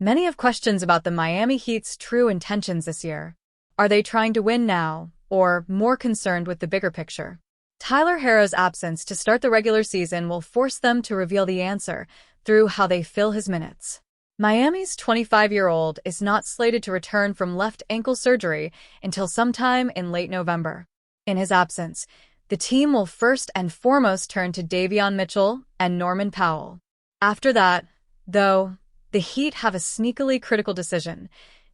Many have questions about the Miami Heat's true intentions this year. Are they trying to win now, or more concerned with the bigger picture? Tyler Herro's absence to start the regular season will force them to reveal the answer through how they fill his minutes. Miami's 25-year-old is not slated to return from left ankle surgery until sometime in late November. In his absence, the team will first and foremost turn to Davion Mitchell and Norman Powell. After that, though, the Heat have a sneakily critical decision.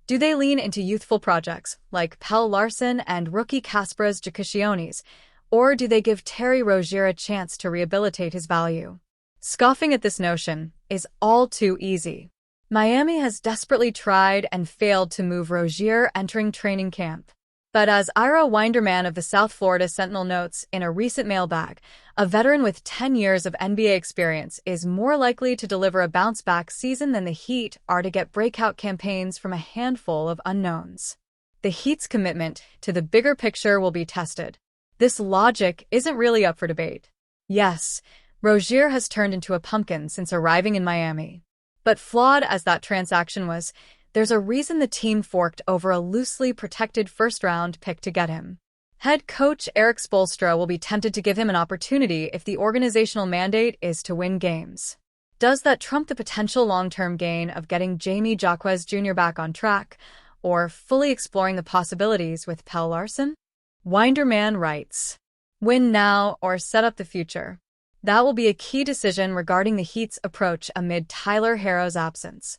Do they lean into youthful projects like Pelle Larsson and rookie Kasparas Giannis, or do they give Terry Rozier a chance to rehabilitate his value? Scoffing at this notion is all too easy. Miami has desperately tried and failed to move Rozier entering training camp. But as Ira Winderman of the South Florida Sentinel notes in a recent mailbag, a veteran with 10 years of NBA experience is more likely to deliver a bounce-back season than the Heat are to get breakout campaigns from a handful of unknowns. The Heat's commitment to the bigger picture will be tested. This logic isn't really up for debate. Yes, Rozier has turned into a pumpkin since arriving in Miami. But flawed as that transaction was, there's a reason the team forked over a loosely protected first-round pick to get him. Head coach Erik Spoelstra will be tempted to give him an opportunity if the organizational mandate is to win games. Does that trump the potential long-term gain of getting Jamie Jaquez Jr. back on track, or fully exploring the possibilities with Pelle Larsson? Winderman writes, "Win now or set up the future. That will be a key decision regarding the Heat's approach amid Tyler Herro's absence."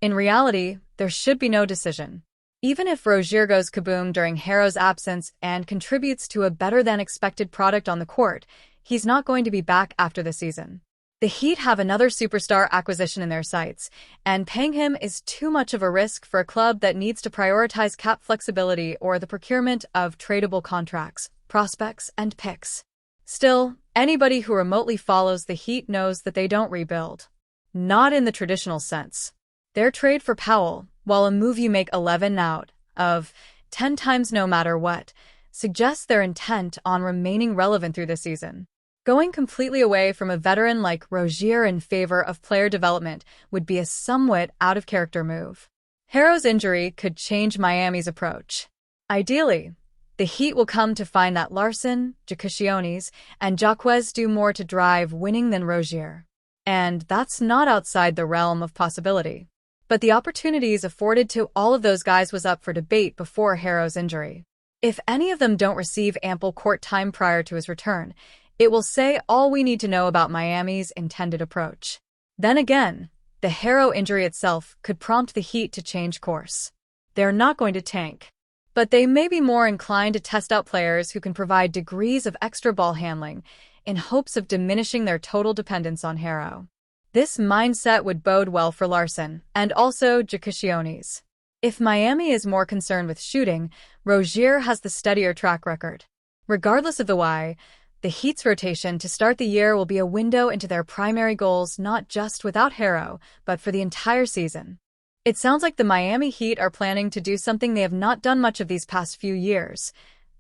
In reality, there should be no decision. Even if Rozier goes kaboom during Herro's absence and contributes to a better-than-expected product on the court, he's not going to be back after the season. The Heat have another superstar acquisition in their sights, and paying him is too much of a risk for a club that needs to prioritize cap flexibility or the procurement of tradable contracts, prospects, and picks. Still, anybody who remotely follows the Heat knows that they don't rebuild. Not in the traditional sense. Their trade for Powell, while a move you make 11 out of 10 times no matter what, suggests their intent on remaining relevant through the season. Going completely away from a veteran like Rozier in favor of player development would be a somewhat out-of-character move. Herro's injury could change Miami's approach. Ideally, the Heat will come to find that Larsson, Giannis, and Jaquez do more to drive winning than Rozier. And that's not outside the realm of possibility. But the opportunities afforded to all of those guys was up for debate before Herro's injury. If any of them don't receive ample court time prior to his return, it will say all we need to know about Miami's intended approach. Then again, the Herro injury itself could prompt the Heat to change course. They're not going to tank. But they may be more inclined to test out players who can provide degrees of extra ball handling in hopes of diminishing their total dependence on Herro. This mindset would bode well for Larsson and also Giannis. If Miami is more concerned with shooting, Rozier has the steadier track record. Regardless of the why, the Heat's rotation to start the year will be a window into their primary goals not just without Herro, but for the entire season. It sounds like the Miami Heat are planning to do something they have not done much of these past few years: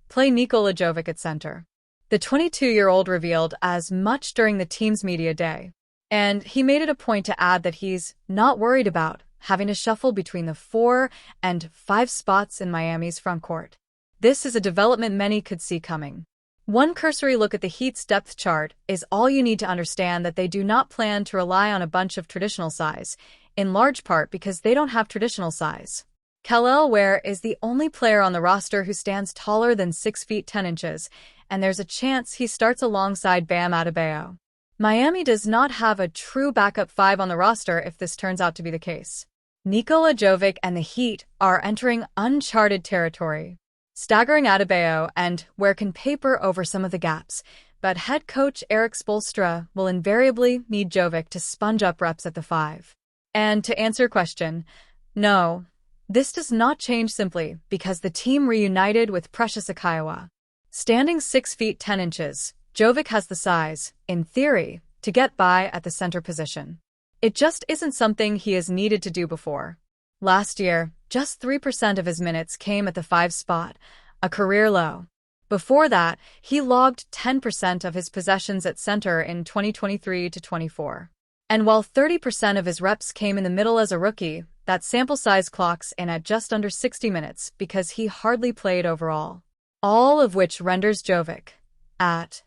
play Nikola Jovic at center. The 22-year-old revealed as much during the team's media day, and he made it a point to add that he's not worried about having to shuffle between the 4 and 5 spots in Miami's frontcourt. This is a development many could see coming. One cursory look at the Heat's depth chart is all you need to understand that they do not plan to rely on a bunch of traditional size, in large part because they don't have traditional size. Kel'el Ware is the only player on the roster who stands taller than 6 feet 10 inches, and there's a chance he starts alongside Bam Adebayo. Miami does not have a true backup 5 on the roster if this turns out to be the case. Nikola Jovic and the Heat are entering uncharted territory. Staggering Adebayo and Ware can paper over some of the gaps, but head coach Erik Spoelstra will invariably need Jovic to sponge up reps at the 5. And to answer your question, no, this does not change simply because the team reunited with Precious Achiuwa. Standing 6 feet 10 inches, Jovic has the size, in theory, to get by at the center position. It just isn't something he has needed to do before. Last year, just 3% of his minutes came at the 5 spot, a career low. Before that, he logged 10% of his possessions at center in 2023 to 24. And while 30% of his reps came in the middle as a rookie, that sample size clocks in at just under 60 minutes because he hardly played overall. All of which renders Jovic, at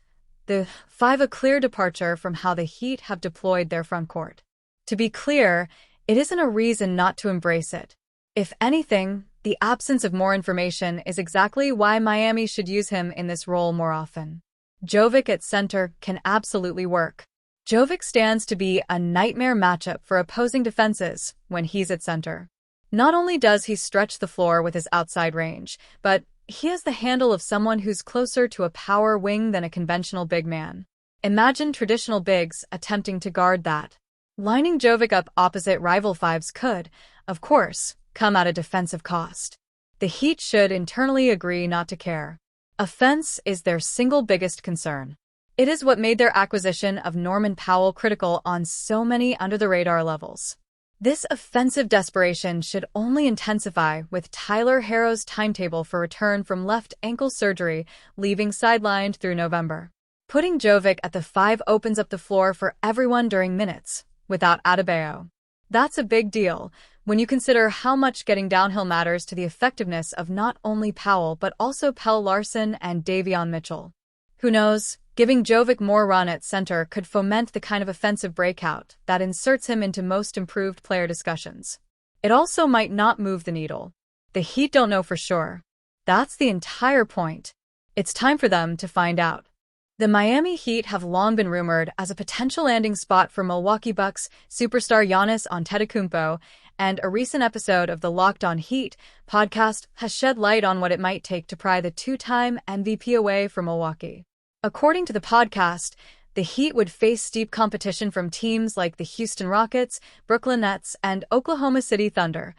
the 5, a clear departure from how the Heat have deployed their frontcourt. To be clear, it isn't a reason not to embrace it. If anything, the absence of more information is exactly why Miami should use him in this role more often. Jovic at center can absolutely work. Jovic stands to be a nightmare matchup for opposing defenses when he's at center. Not only does he stretch the floor with his outside range, but he has the handle of someone who's closer to a power wing than a conventional big man. Imagine traditional bigs attempting to guard that. Lining Jovic up opposite rival fives could, of course, come at a defensive cost. The Heat should internally agree not to care. Offense is their single biggest concern. It is what made their acquisition of Norman Powell critical on so many under-the-radar levels. This offensive desperation should only intensify with Tyler Herro's timetable for return from left ankle surgery, leaving sidelined through November. Putting Jovic at the 5 opens up the floor for everyone during minutes, without Adebayo. That's a big deal when you consider how much getting downhill matters to the effectiveness of not only Powell but also Pelle Larsson and Davion Mitchell. Who knows? Giving Jovic more run at center could foment the kind of offensive breakout that inserts him into most improved player discussions. It also might not move the needle. The Heat don't know for sure. That's the entire point. It's time for them to find out. The Miami Heat have long been rumored as a potential landing spot for Milwaukee Bucks superstar Giannis Antetokounmpo, and a recent episode of the Locked On Heat podcast has shed light on what it might take to pry the 2-time MVP away from Milwaukee. According to the podcast, the Heat would face steep competition from teams like the Houston Rockets, Brooklyn Nets, and Oklahoma City Thunder,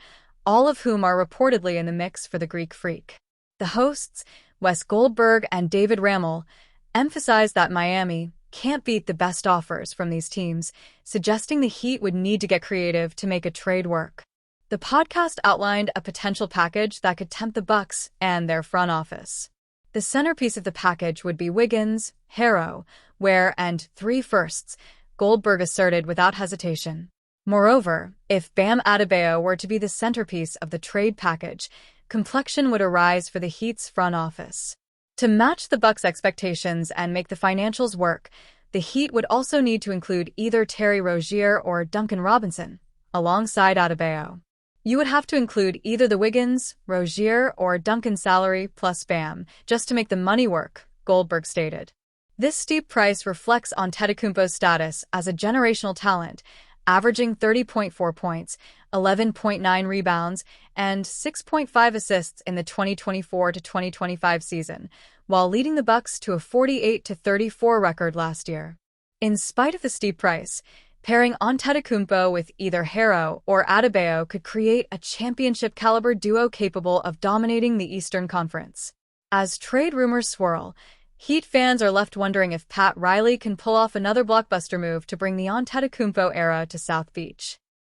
all of whom are reportedly in the mix for the Greek Freak. The hosts, Wes Goldberg and David Ramel, emphasize that Miami can't beat the best offers from these teams, suggesting the Heat would need to get creative to make a trade work. The podcast outlined a potential package that could tempt the Bucks and their front office. The centerpiece of the package would be Wiggins, Herro, Ware, and 3 firsts, Goldberg asserted without hesitation. Moreover, if Bam Adebayo were to be the centerpiece of the trade package, complexion would arise for the Heat's front office. To match the Bucks' expectations and make the financials work, the Heat would also need to include either Terry Rozier or Duncan Robinson, alongside Adebayo. You would have to include either the Wiggins, Rozier, or Duncan salary plus Bam, just to make the money work, Goldberg stated. This steep price reflects Antetokounmpo's status as a generational talent, averaging 30.4 points, 11.9 rebounds, and 6.5 assists in the 2024-2025 season, while leading the Bucks to a 48-34 record last year. In spite of the steep price, pairing Antetokounmpo with either Herro or Adebayo could create a championship-caliber duo capable of dominating the Eastern Conference. As trade rumors swirl, Heat fans are left wondering if Pat Riley can pull off another blockbuster move to bring the Antetokounmpo era to South Beach.